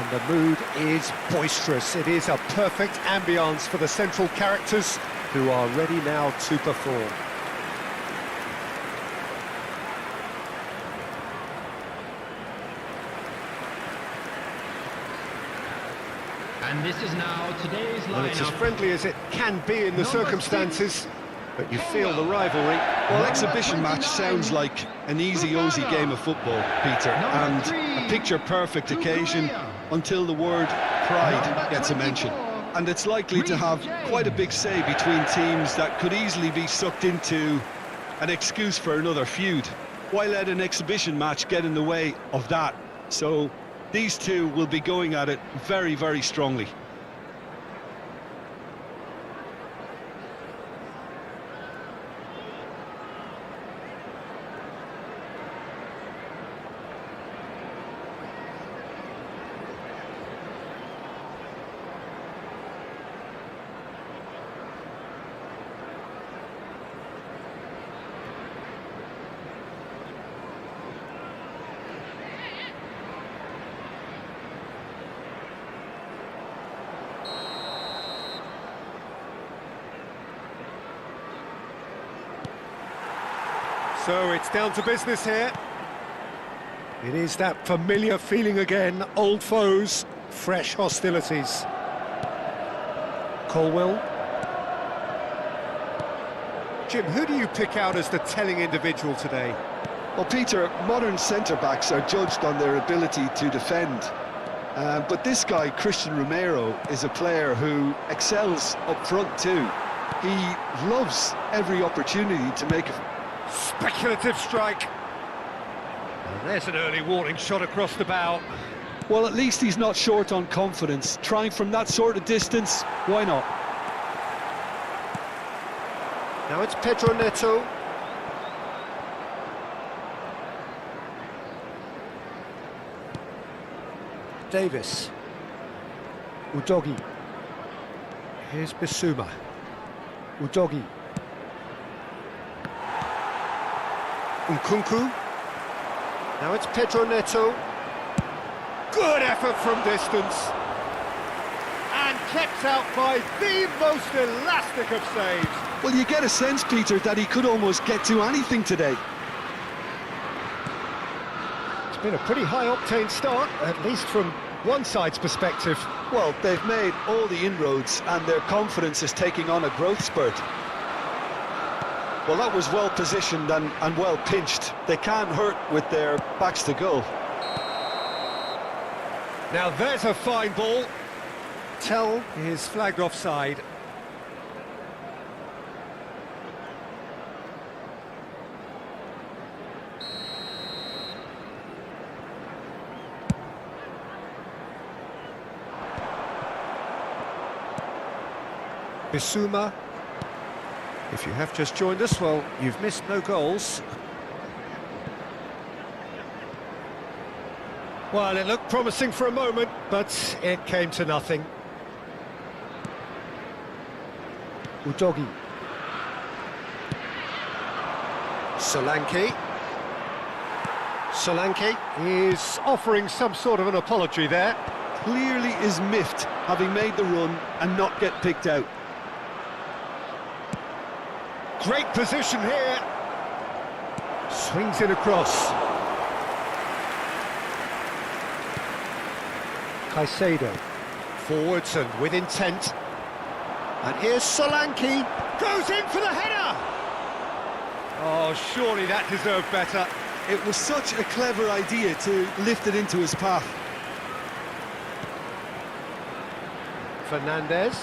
And the mood is boisterous. It is a perfect ambience for the central characters who are ready now to perform. And this is now today's lineup. Well, it's as friendly as it can be in the circumstances, but you feel the rivalry. Well, exhibition match sounds like an easy game of football, Peter, and a picture-perfect occasion until the word pride gets a mention. And it's likely to have quite a big say between teams that could easily be sucked into an excuse for another feud. Why let an exhibition match get in the way of that? So these two will be going at it very, very strongly. So it's down to business here. It is that familiar feeling again, old foes, fresh hostilities. Colwell. Jim, who do you pick out as the telling individual today? Well, Peter, modern centre-backs are judged on their ability to defend. But this guy, Christian Romero, is a player who excels up front too. He loves every opportunity to make a speculative strike. And there's an early warning shot across the bow. Well, at least he's not short on confidence. Trying from that sort of distance, why not? Now it's Pedro Neto. Davis. Udogi. Here's Bissouma. Udogi. Nkunku. Now it's Pedro Neto. Good effort from distance. And kept out by the most elastic of saves. Well, you get a sense, Peter, that he could almost get to anything today. It's been a pretty high-octane start, at least from one side's perspective. Well, they've made all the inroads and their confidence is taking on a growth spurt. Well, that was well positioned and well pinched. They can't hurt with their backs to goal. Now there's a fine ball. Tell is flagged offside. Bissouma. If you have just joined us, well, you've missed no goals. Well, it looked promising for a moment, but it came to nothing. Udogi. Solanke. Solanke is offering some sort of an apology there. Clearly is miffed, having made the run and not get picked out. Great position here. Swings it across. Caicedo. Forwards and with intent. And here's Solanke. Goes in for the header! Oh, surely that deserved better. It was such a clever idea to lift it into his path. Fernandez.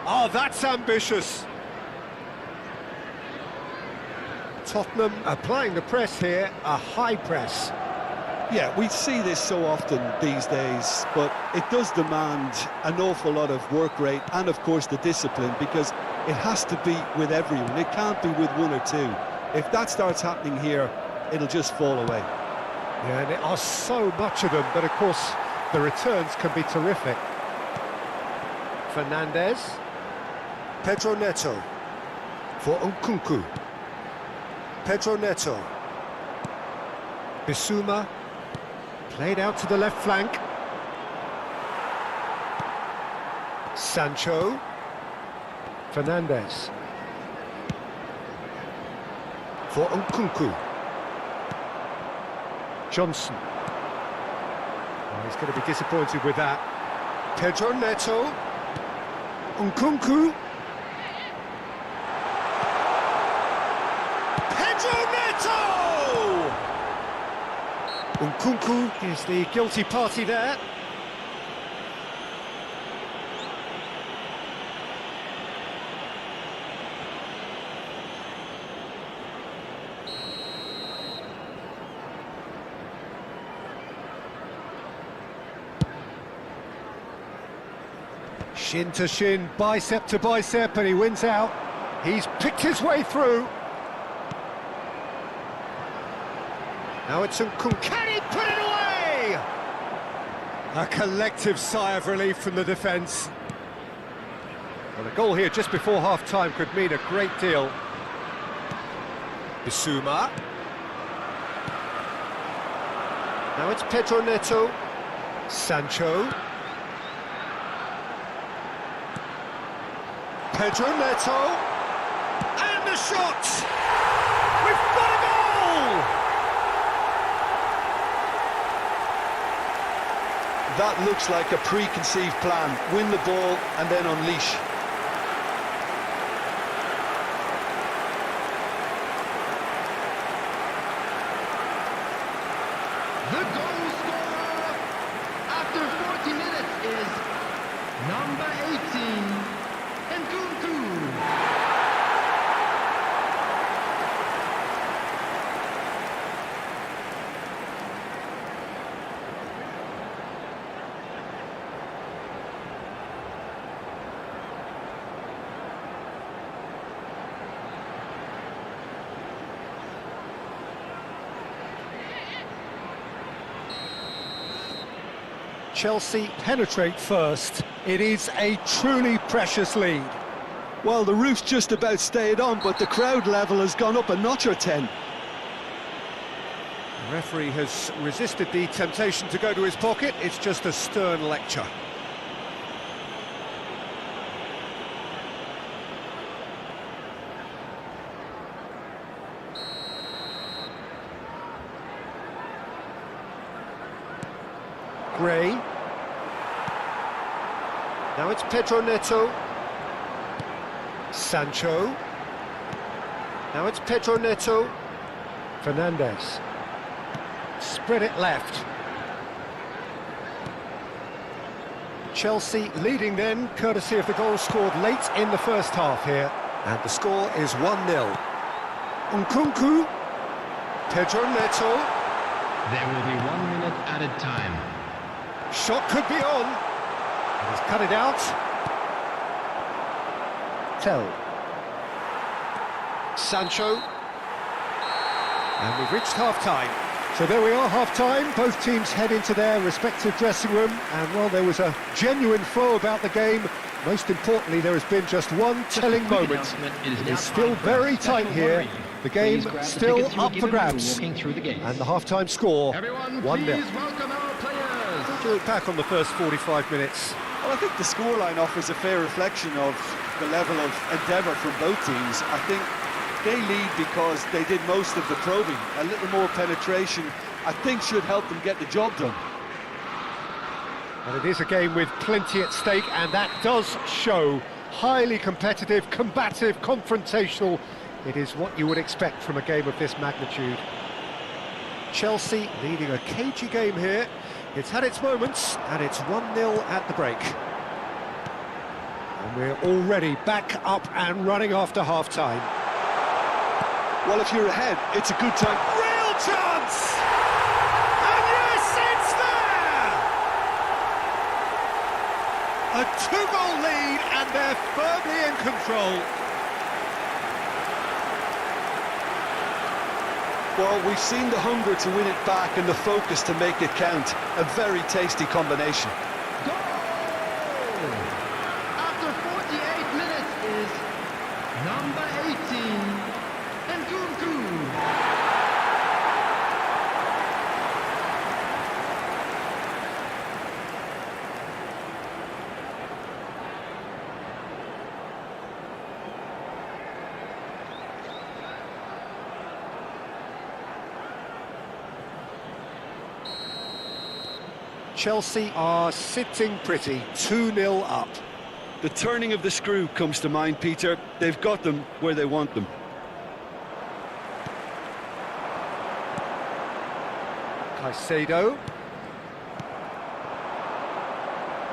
Oh, that's ambitious. Tottenham applying the press here, a high press. Yeah, we see this so often these days, but it does demand an awful lot of work rate and, of course, the discipline, because it has to be with everyone. It can't be with one or two. If that starts happening here, it'll just fall away. Yeah, and there are so much of them, but of course, the returns can be terrific. Fernandez. Pedro Neto. For Nkunku. Pedro Neto. Bissouma. Played out to the left flank. Sancho. Fernandez. For Nkunku. Johnson. Oh, he's going to be disappointed with that. Pedro Neto. Nkunku. Pedro Neto! Nkunku is the guilty party there. Shin to shin, bicep to bicep, and he wins out. He's picked his way through. Now it's Nkunku. Can he put it away? A collective sigh of relief from the defence. Well, the goal here just before half-time could mean a great deal. Bissouma. Now it's Pedro Neto. Sancho. Pedro Neto, and the shot! We've got a goal! That looks like a preconceived plan. Win the ball and then unleash. The goal scorer after 40 minutes is number 18. Chelsea penetrate first. It is a truly precious lead. Well, the roof's just about stayed on, but the crowd level has gone up a notch or 10. The referee has resisted the temptation to go to his pocket. It's just a stern lecture. Gray. Now it's Pedro Neto. Sancho. Now it's Pedro Neto. Fernandez. Spread it left. Chelsea leading then, courtesy of the goal scored late in the first half here. And the score is 1-0. Nkunku. Pedro Neto. There will be 1 minute added time. Shot could be on. He's cut it out. Tell. Sancho. And we've reached half-time. So there we are, half-time. Both teams head into their respective dressing room. And, well, there was a genuine flow about the game. Most importantly, there has been just one telling moment. It is still very tight here. The game still up for grabs. And the half-time score, 1-0. Welcome our players. What do you look back on the first 45 minutes? Well, I think the scoreline offers a fair reflection of the level of endeavour from both teams. I think they lead because they did most of the probing. A little more penetration, I think, should help them get the job done. And it is a game with plenty at stake, and that does show. Highly competitive, combative, confrontational. It is what you would expect from a game of this magnitude. Chelsea leading a cagey game here. It's had its moments, and it's 1-0 at the break. And we're already back up and running after half-time. Well, if you're ahead, it's a good time. Real chance! And yes, it's there! A two-goal lead, and they're firmly in control. Well, we've seen the hunger to win it back and the focus to make it count. A very tasty combination. Goal! After 48 minutes is number 18, Nkunku. Chelsea are sitting pretty, 2-0 up. The turning of the screw comes to mind, Peter. They've got them where they want them. Caicedo.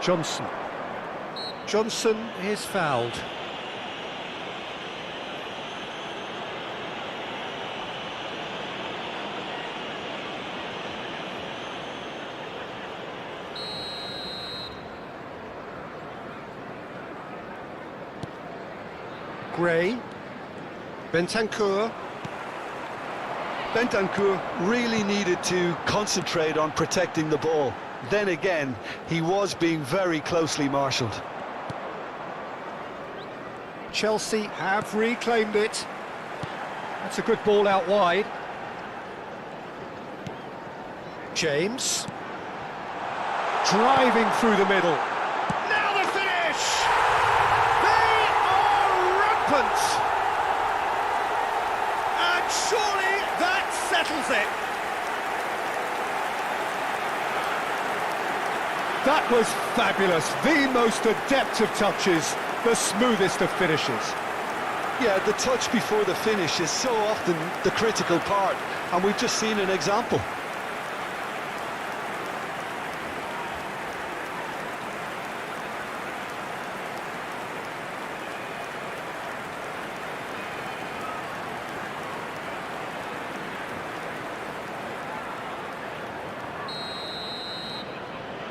Johnson. Johnson is fouled. Gray. Bentancur. Bentancur really needed to concentrate on protecting the ball. Then again, he was being very closely marshalled. Chelsea have reclaimed it. That's a good ball out wide. James. Driving through the middle. Now the finish! They are rampant! And surely that settles it. That was fabulous. The most adept of touches, the smoothest of finishes. Yeah, the touch before the finish is so often the critical part, and we've just seen an example.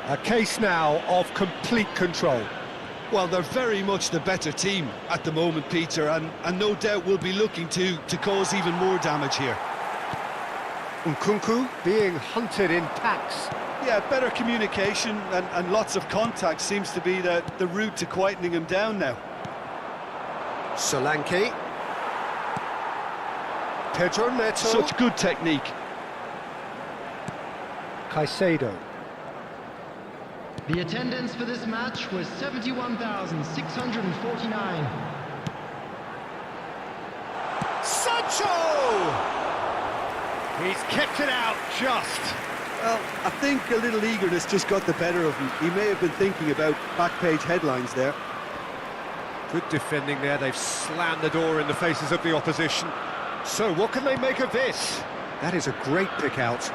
A case now of complete control. Well, they're very much the better team at the moment, Peter, and no doubt will be looking to cause even more damage here. Nkunku being hunted in packs. Yeah, better communication and lots of contact seems to be the route to quietening him down now. Solanke. Pedro Neto. Such good technique. Caicedo. The attendance for this match was 71,649. Sancho! He's kept it out just. Well, I think a little eagerness just got the better of him. He may have been thinking about back-page headlines there. Good defending there. They've slammed the door in the faces of the opposition. So what can they make of this? That is a great pick out.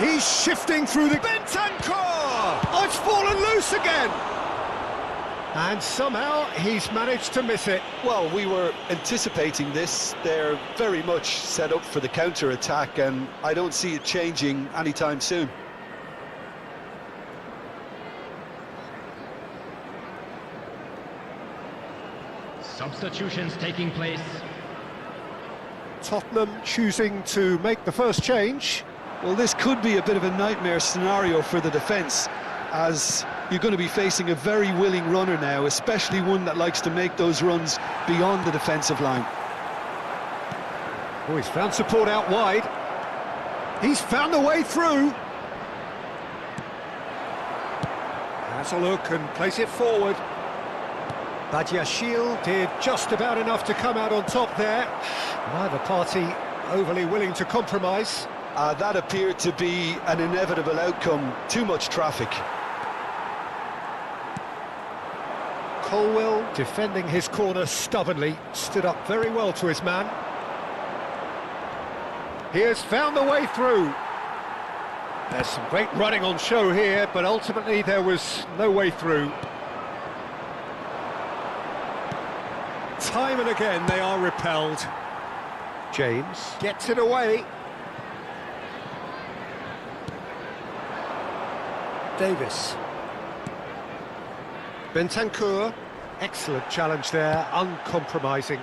He's shifting through the... Bentancur! Oh, it's fallen loose again! And somehow he's managed to miss it. Well, we were anticipating this. They're very much set up for the counter-attack, and I don't see it changing anytime soon. Substitutions taking place. Tottenham choosing to make the first change. Well, this could be a bit of a nightmare scenario for the defence, as you're going to be facing a very willing runner now, especially one that likes to make those runs beyond the defensive line. Oh, he's found support out wide. He's found the way through. Has a look and plays it forward. Badiashile did just about enough to come out on top there. Neither party overly willing to compromise. That appeared to be an inevitable outcome. Too much traffic. Colwell defending his corner stubbornly, stood up very well to his man. He has found the way through. There's some great running on show here, but ultimately there was no way through. Time and again they are repelled. James gets it away. Davis. Bentancur, excellent challenge there, uncompromising.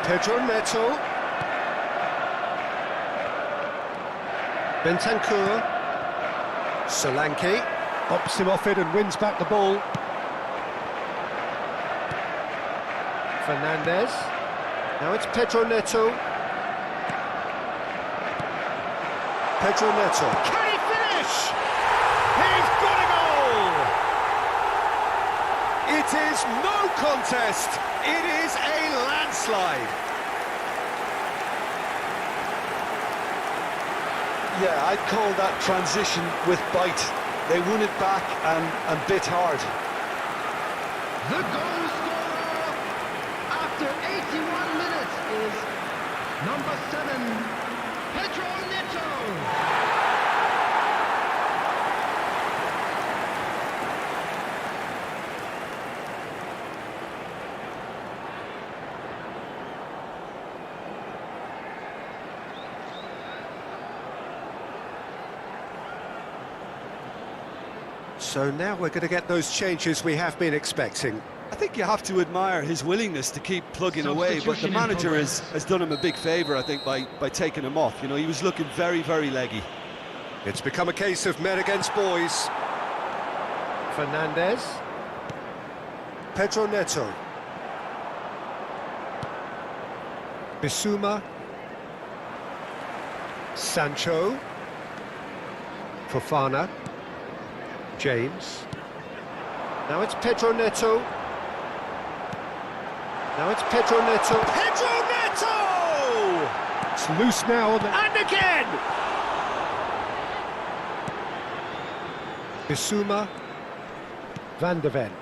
Pedro Neto. Bentancur. Solanke opts him off it and wins back the ball. Fernandez. Now it's Pedro Neto. Pedro Neto. Can he finish? It is no contest. It is a landslide. Yeah, I'd call that transition with bite. They won it back and bit hard. The goal scorer after 81 minutes is number 7, Pedro Neto. So now we're going to get those changes we have been expecting. I think you have to admire his willingness to keep plugging away, but the Substitution in manager progress. has done him a big favour, I think, by taking him off. You know, he was looking very, very leggy. It's become a case of men against boys. Fernandez. Pedro Neto. Bissouma. Sancho. Fofana. James. Now it's Pedro Neto. Now it's Pedro Neto. Pedro Neto! It's loose now. And again! Bissouma. Van de Ven.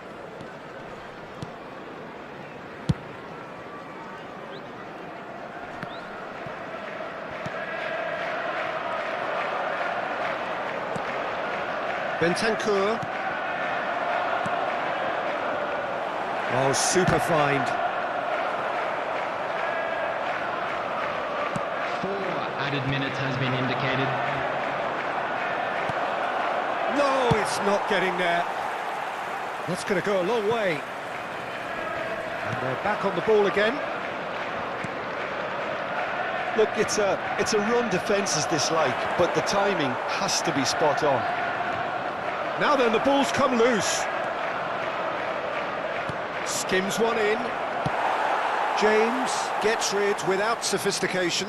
Bentancur. Oh, super find. 4 added minutes has been indicated. No, it's not getting there. That's going to go a long way. And they're back on the ball again. Look, it's a run defence dislike, but the timing has to be spot on. Now then, the ball's come loose. Skims one in. James gets rid without sophistication.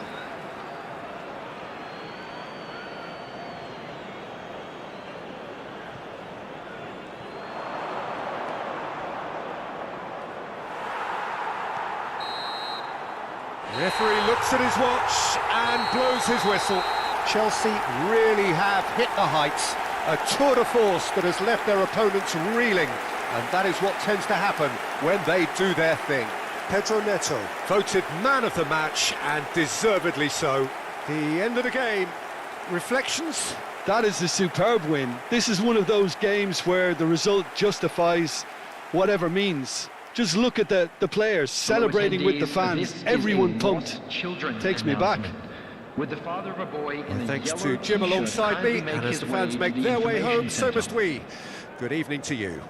Referee looks at his watch and blows his whistle. Chelsea really have hit the heights. A tour de force that has left their opponents reeling. And that is what tends to happen when they do their thing. Pedro Neto, voted man of the match, and deservedly so. The end of the game. Reflections? That is a superb win. This is one of those games where the result justifies whatever means. Just look at the players celebrating with the fans. Everyone pumped. Takes me back. With the father of a boy in Thanks to Jim alongside me, and as the fans make their way home, so must we. Good evening to you.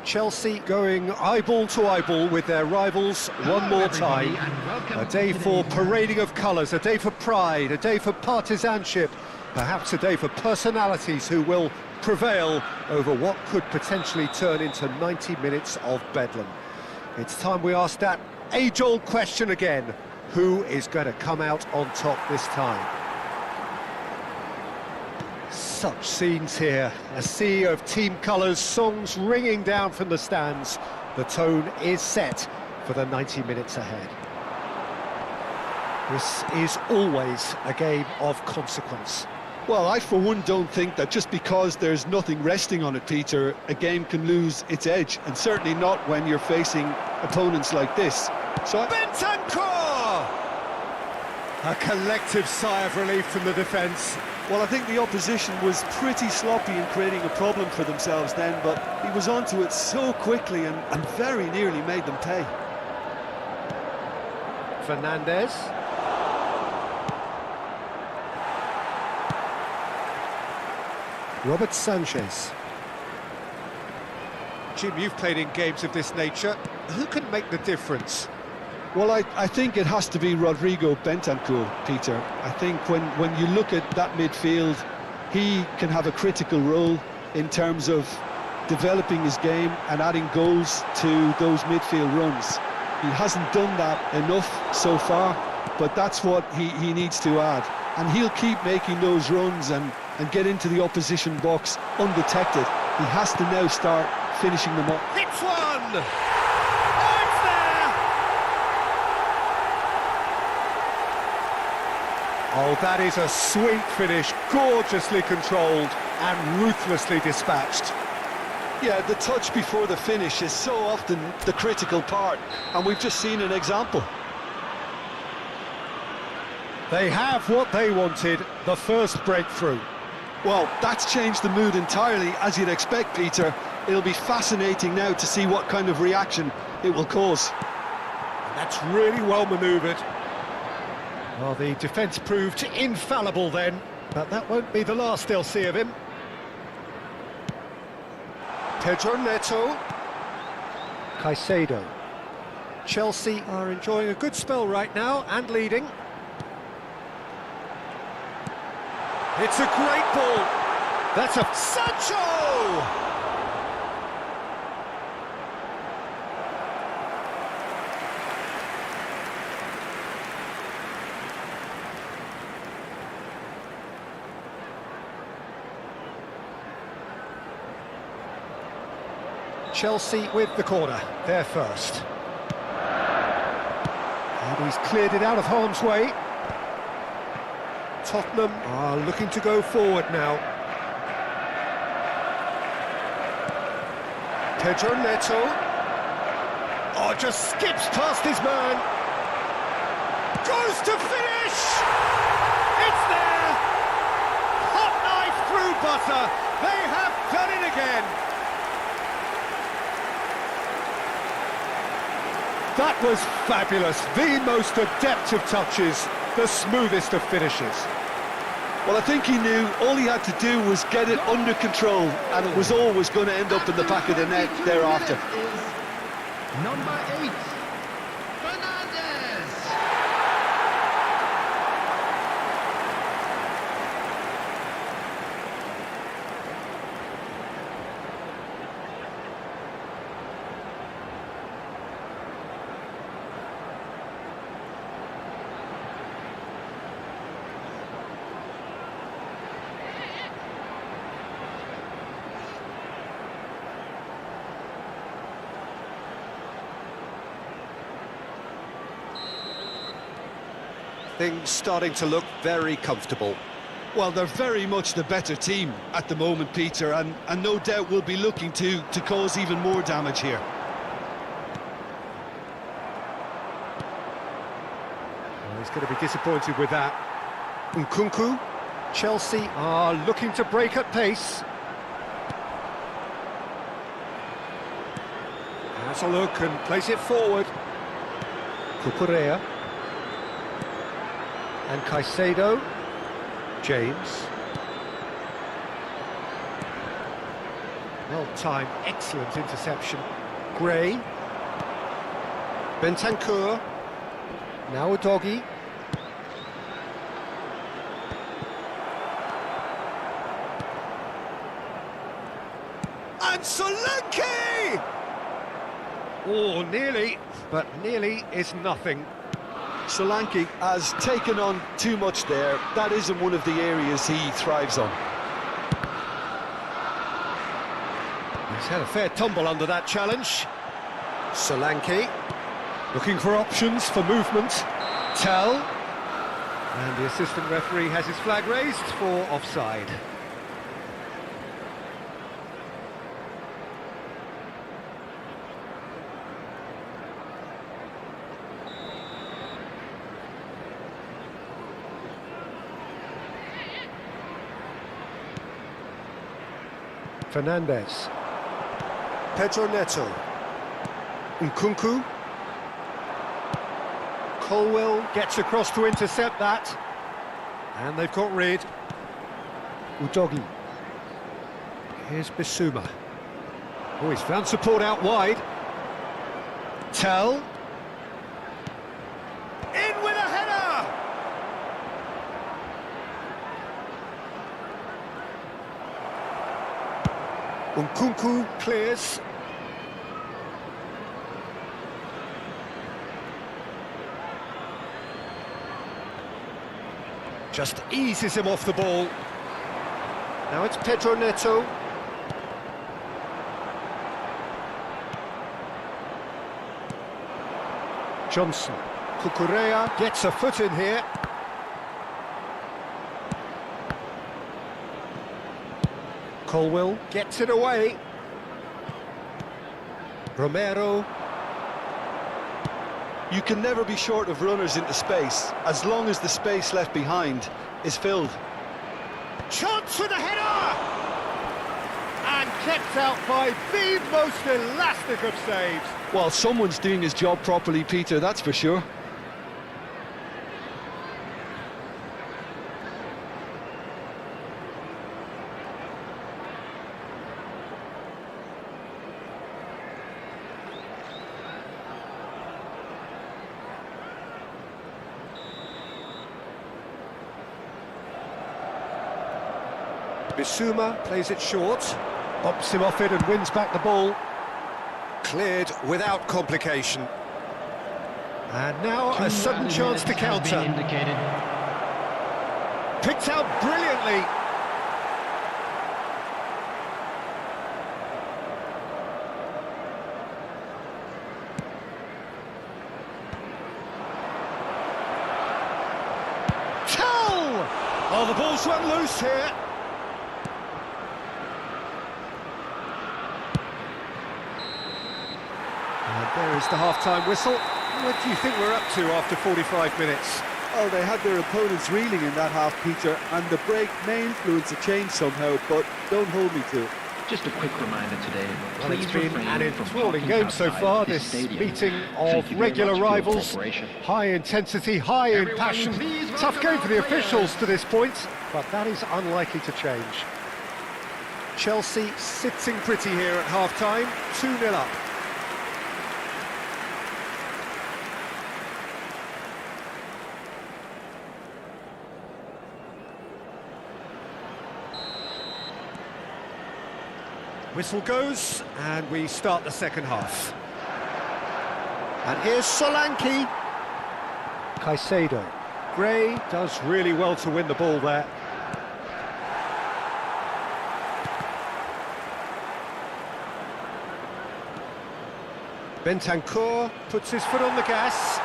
Chelsea going eyeball to eyeball with their rivals one more time. A day for parading of colours, a day for pride, a day for partisanship, perhaps a day for personalities who will prevail over what could potentially turn into 90 minutes of bedlam. It's time we asked that age-old question again. Who is going to come out on top this time? Such scenes here, a sea of team colours, songs ringing down from the stands. The tone is set for the 90 minutes ahead. This is always a game of consequence. Well, I for one don't think that just because there's nothing resting on it, Peter, a game can lose its edge, and certainly not when you're facing opponents like this. So Bentancur! A collective sigh of relief from the defence. Well, I think the opposition was pretty sloppy in creating a problem for themselves then, but he was onto it so quickly and very nearly made them pay. Fernandez. Robert Sanchez. Jim, you've played in games of this nature. Who can make the difference? Well, I think it has to be Rodrigo Bentancur, Peter. I think when you look at that midfield, he can have a critical role in terms of developing his game and adding goals to those midfield runs. He hasn't done that enough so far, but that's what he needs to add. And he'll keep making those runs and get into the opposition box undetected. He has to now start finishing them up. Hits one! Oh, it's there! Oh, that is a sweet finish, gorgeously controlled and ruthlessly dispatched. Yeah, the touch before the finish is so often the critical part, and we've just seen an example. They have what they wanted, the first breakthrough. Well, that's changed the mood entirely, as you'd expect, Peter. It'll be fascinating now to see what kind of reaction it will cause. That's really well manoeuvred. Well, the defence proved infallible then, but that won't be the last they'll see of him. Pedro Neto. Caicedo. Chelsea are enjoying a good spell right now and leading. It's a great ball. That's a Sancho! Chelsea with the corner, they're first. And he's cleared it out of harm's way. Tottenham are looking to go forward now. Pedro Neto. Oh, just skips past his man. Goes to finish! It's there! Hot knife through butter. They have done it again. That was fabulous. The most adept of touches, the smoothest of finishes. Well, I think he knew all he had to do was get it under control, and it was always going to end up in the back of the net thereafter. Number 8, Fernandez. Things starting to look very comfortable. Well, they're very much the better team at the moment, Peter, and no doubt will be looking to cause even more damage here. Well, he's going to be disappointed with that. Nkunku. Chelsea are looking to break at pace. Has a look and plays it forward. Cucurella. And Caicedo. James. Well-timed, excellent interception. Gray. Bentancur. Now a doggy. And Solanke! Oh, nearly, but nearly is nothing. Solanke has taken on too much there. That isn't one of the areas he thrives on. He's had a fair tumble under that challenge. Solanke, looking for options for movement. Tell. And the assistant referee has his flag raised for offside. Fernandez. Pedro Neto. Nkunku. Colwell gets across to intercept that. And they've got rid. Udogi. Here's Bissouma. Oh, he's found support out wide. Tell. In with a header! Nkunku clears. Just eases him off the ball. Now it's Pedro Neto. Johnson. Cucurella gets a foot in here. Colwell gets it away. Romero. You can never be short of runners into space, as long as the space left behind is filled. Chance for the header! And kept out by the most elastic of saves. Well, someone's doing his job properly, Peter, that's for sure. Bissouma plays it short, bops him off it and wins back the ball. Cleared without complication. And now a sudden chance to counter. Picked out brilliantly. Tell! Oh, the ball's run loose here. There is the half-time whistle. What do you think we're up to after 45 minutes? Well, they had their opponents reeling in that half, Peter, and the break may influence a change somehow, but don't hold me to it. Just a quick reminder today. Well, it's been an enthralling game so far, this meeting of regular rivals. High intensity, high in passion. Tough game for the officials to this point, but that is unlikely to change. Chelsea sitting pretty here at half-time, 2-0 up. Whistle goes, and we start the second half. And here's Solanke. Caicedo. Gray does really well to win the ball there. Bentancur puts his foot on the gas.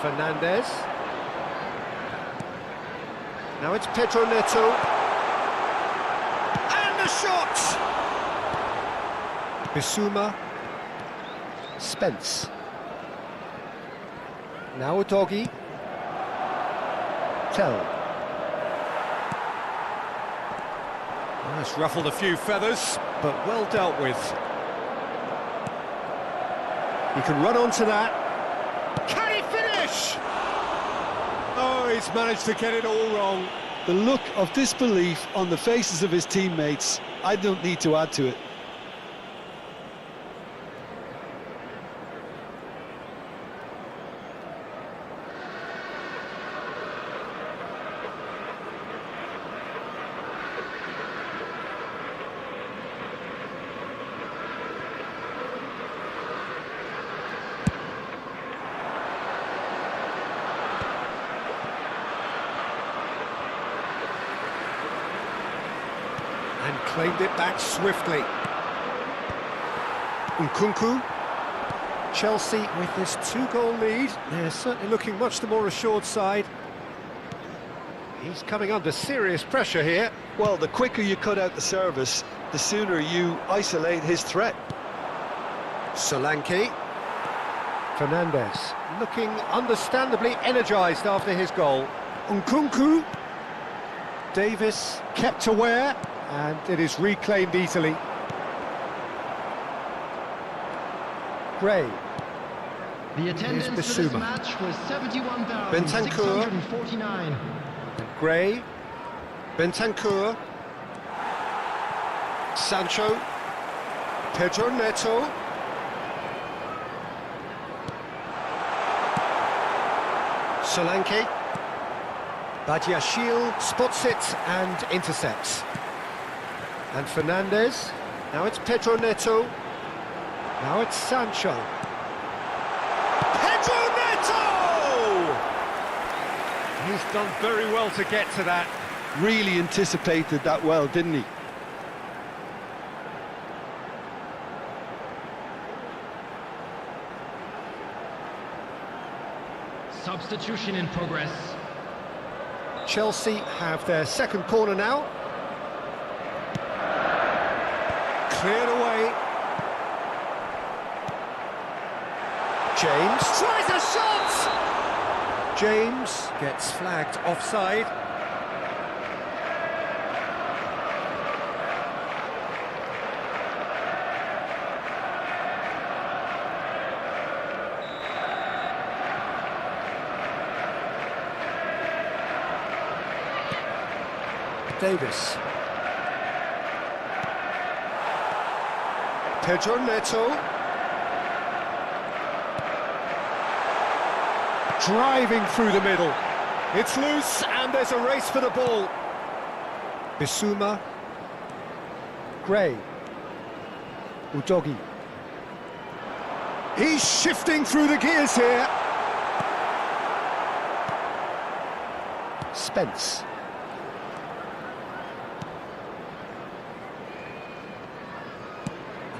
Fernandez. Now it's Pedro Neto. And the shot! Bissouma. Spence. Now a doggy. Tell. Well, that's ruffled a few feathers, but well dealt with. He can run onto that. Can he finish? he's managed to get it all wrong. The look of disbelief on the faces of his teammates, I don't need to add to it. And claimed it back swiftly. Nkunku. Chelsea with this 2-goal lead. They're certainly looking much the more assured side. He's coming under serious pressure here. Well, the quicker you cut out the service, the sooner you isolate his threat. Solanke. Fernandes looking understandably energised after his goal. Nkunku. Davis kept aware, and it is reclaimed easily. Gray. The attendance Here's for this Bissouma. match was 71,649. Gray. Bentancur. Sancho. Pedro Neto. Solanke. Badiashile spots it and intercepts. And Fernandes. Now it's Pedro Neto. Now it's Sancho. Pedro Neto! He's done very well to get to that. Really anticipated that well, didn't he? Substitution in progress. Chelsea have their second corner now. Cleared away. James tries a shot! James gets flagged offside. Davis. Pedro Neto. Driving through the middle. It's loose and there's a race for the ball. Bissouma. Gray. Udogi. He's shifting through the gears here. Spence.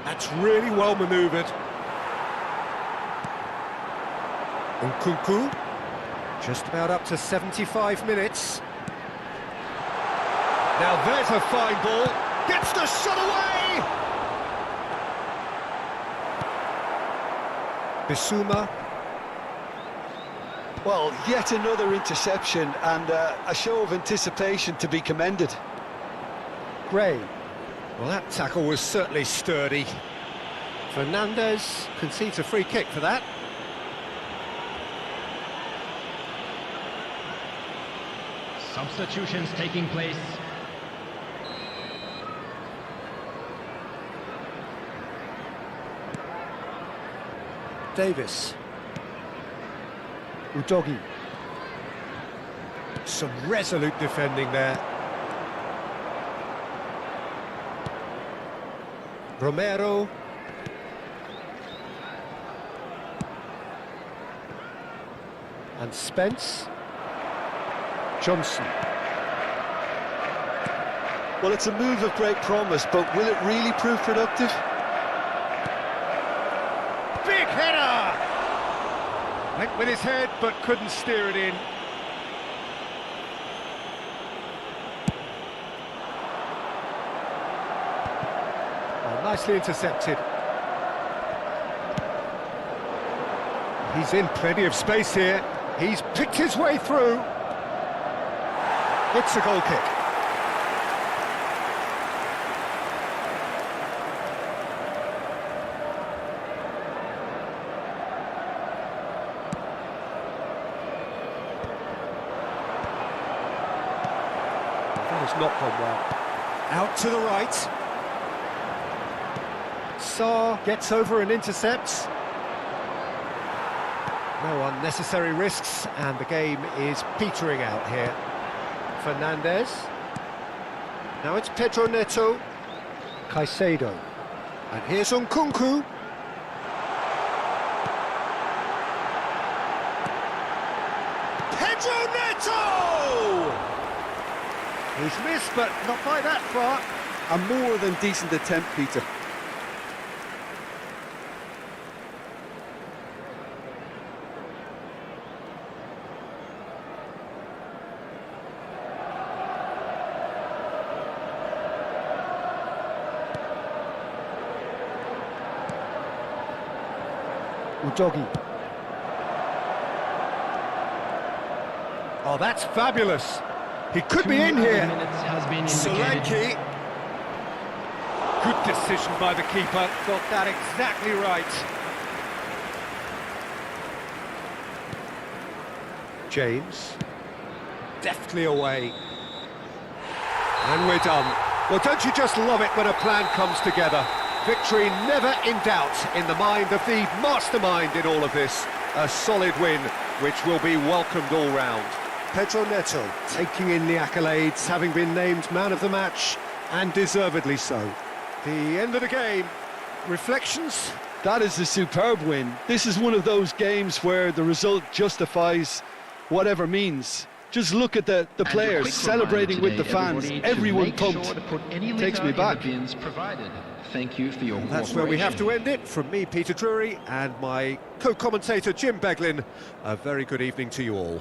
That's really well manoeuvred. Nkunku, just about up to 75 minutes. Now there's a fine ball, gets the shot away! Bissouma. Well, yet another interception and a show of anticipation to be commended. Gray. Well, that tackle was certainly sturdy. Fernandes concedes a free kick for that. Substitutions taking place. Davis. Udogi. Some resolute defending there. Romero. And Spence. Johnson. Well, it's a move of great promise, but will it really prove productive? Big header! Went with his head, but couldn't steer it in. Well, nicely intercepted. He's in plenty of space here. He's picked his way through. It's a goal kick. has not gone well. Out to the right. Sarr gets over and intercepts. No unnecessary risks, and the game is petering out here. Fernandez. Now it's Pedro Neto. Caicedo. And here's Nkunku. Pedro Neto! He's missed, but not by that far. A more than decent attempt, Peter. Udogi. Oh, that's fabulous. He could be in here. Solanke. Good decision by the keeper. Got that exactly right. James. Deftly away. And we're done. Well, don't you just love it when a plan comes together? Victory never in doubt in the mind of the mastermind in all of this. A solid win, which will be welcomed all round. Pedro Neto taking in the accolades, having been named man of the match, and deservedly so. The end of the game. Reflections? That is a superb win. This is one of those games where the result justifies whatever means. Just look at the players celebrating with the fans. Everyone pumped. Takes me back. Thank you for your cooperation. That's where we have to end it. From me, Peter Drury, and my co-commentator, Jim Beglin. A very good evening to you all.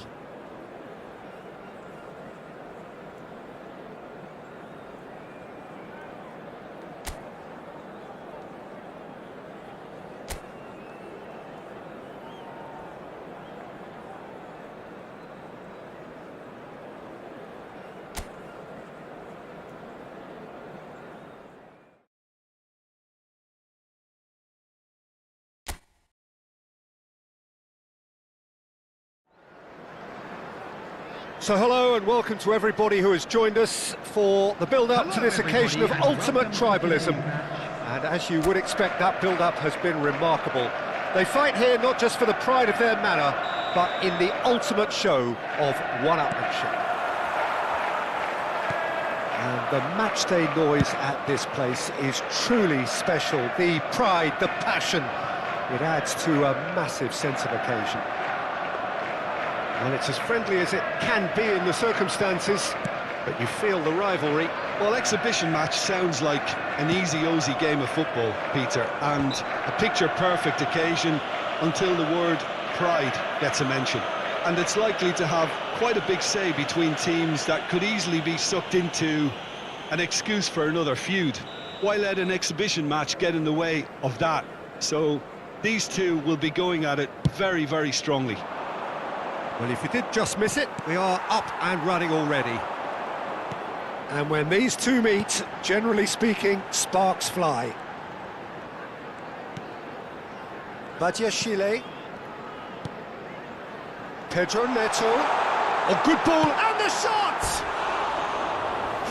So hello and welcome to everybody who has joined us for the build-up to this occasion of ultimate tribalism. And as you would expect, that build-up has been remarkable. They fight here not just for the pride of their manor, but in the ultimate show of one-upmanship. And the matchday noise at this place is truly special. The pride, the passion, it adds to a massive sense of occasion. Well, it's as friendly as it can be in the circumstances, but you feel the rivalry. Well, exhibition match sounds like an easy-ozy game of football, Peter, and a picture-perfect occasion until the word pride gets a mention. And it's likely to have quite a big say between teams that could easily be sucked into an excuse for another feud. Why let an exhibition match get in the way of that? So these two will be going at it very, very strongly. Well, if you did just miss it, we are up and running already. And when these two meet, generally speaking, sparks fly. Badiashile. Pedro Neto. Oh, good ball, and the shot!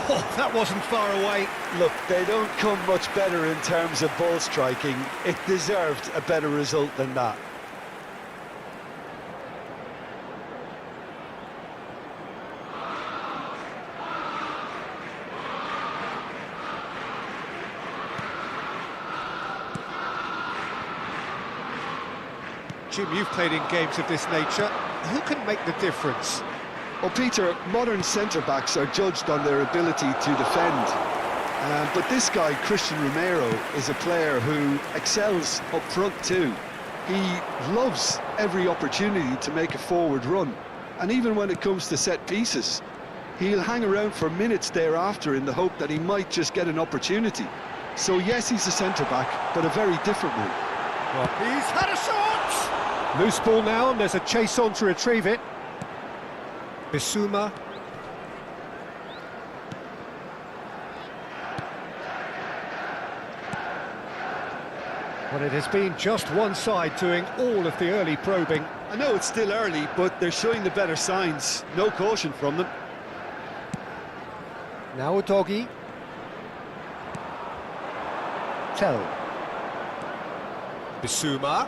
Oh, that wasn't far away. Look, they don't come much better in terms of ball striking. It deserved a better result than that. Jim, you've played in games of this nature. Who can make the difference? Well, Peter, modern centre-backs are judged on their ability to defend. But this guy, Christian Romero, is a player who excels up front too. He loves every opportunity to make a forward run. And even when it comes to set pieces, he'll hang around for minutes thereafter in the hope that he might just get an opportunity. So yes, he's a centre-back, but a very different one. Well, he's had a shot! Loose ball now, and there's a chase on to retrieve it. Bissouma. Well, it has been just one side doing all of the early probing. I know it's still early, but they're showing the better signs. No caution from them. Now a doggy. Tell. Bissouma.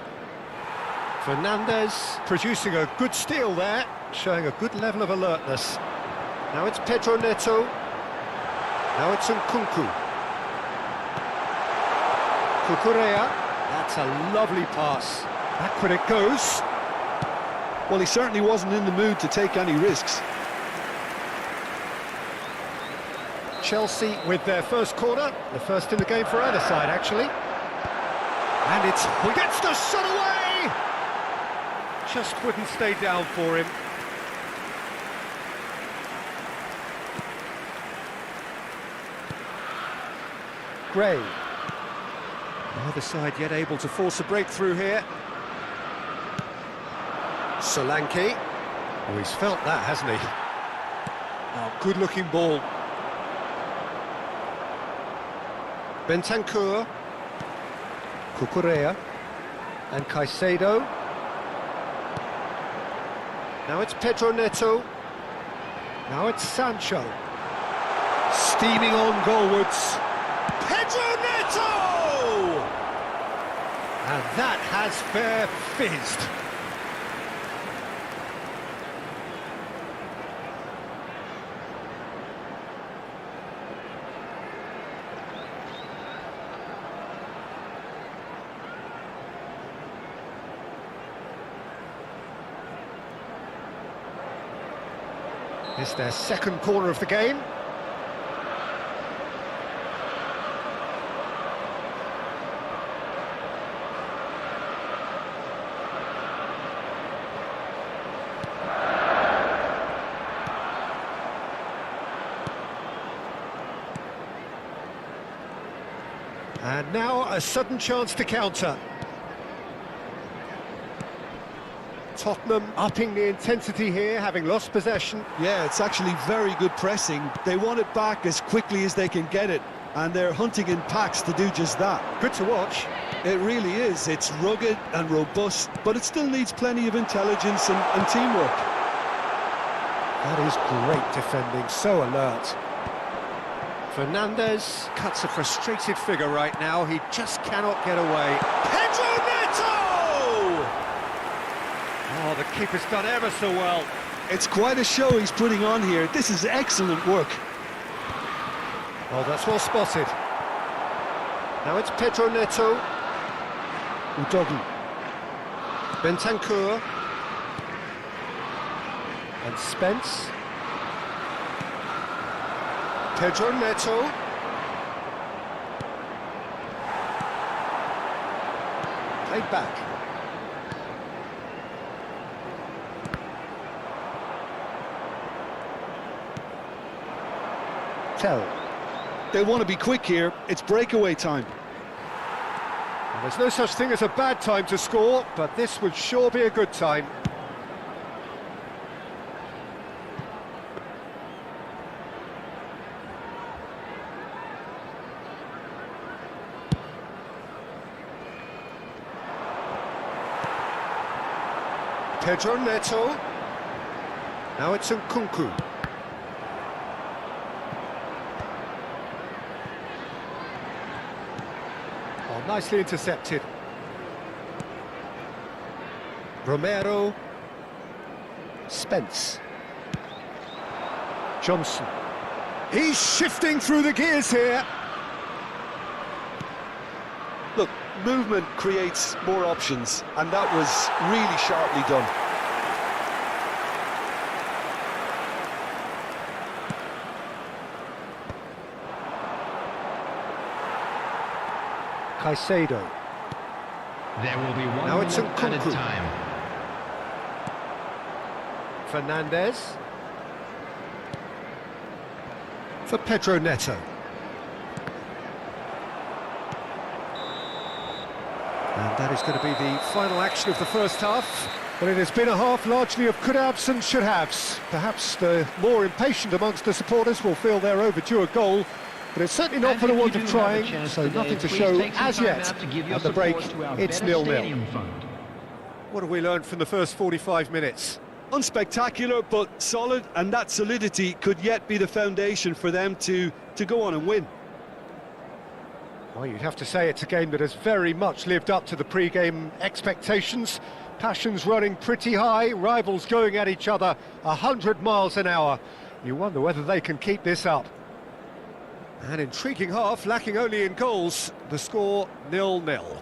Fernandez producing a good steal there, showing a good level of alertness. Now it's Pedro Neto. Now it's Nkunku. Cucurella. That's a lovely pass. Backward it goes. Well, he certainly wasn't in the mood to take any risks. Chelsea with their first corner, the first in the game for either side, actually. And he gets the shot away! Just wouldn't stay down for him. Gray. Neither side yet able to force a breakthrough here. Solanke. Oh, he's felt that, hasn't he? Oh, good-looking ball. Bentancur. Cucurella. And Caicedo. Now it's Pedro Neto. Now it's Sancho. Steaming on goalwards. Pedro Neto! And that has fair fizzed. It's their second corner of the game. And now a sudden chance to counter. Tottenham upping the intensity here, having lost possession. Yeah, it's actually very good pressing. They want it back as quickly as they can get it, and they're hunting in packs to do just that. Good to watch. It really is. It's rugged and robust, but it still needs plenty of intelligence and teamwork. That is great defending, so alert. Fernandez cuts a frustrated figure right now. He just cannot get away. Pedro Neto! Oh, the keeper's done ever so well. It's quite a show he's putting on here. This is excellent work. Oh, that's well spotted. Now it's Pedro Neto. Udogi. Bentancur. And Spence. Pedro Neto. Played back. Tell. They want to be quick here. It's breakaway time. And there's no such thing as a bad time to score, but this would sure be a good time. Pedro Neto. Now it's Nkunku. Oh, nicely intercepted. Romero. Spence. Johnson. He's shifting through the gears here. Look, movement creates more options, and that was really sharply done. Caicedo. There will be one Now it's minute at a Nkunku. time. Fernandez. For Pedro Neto. And that is going to be the final action of the first half. Well, it has been a half largely of could-haves and should-haves. Perhaps the more impatient amongst the supporters will feel they're overdue a goal, but it's certainly not for the want of trying, so nothing to show as yet. At the break, it's 0-0. Fund. What have we learned from the first 45 minutes? Unspectacular, but solid, and that solidity could yet be the foundation for them to go on and win. Well, you'd have to say it's a game that has very much lived up to the pre-game expectations. Passions running pretty high, rivals going at each other 100 miles an hour. You wonder whether they can keep this up. An intriguing half, lacking only in goals. The score 0-0.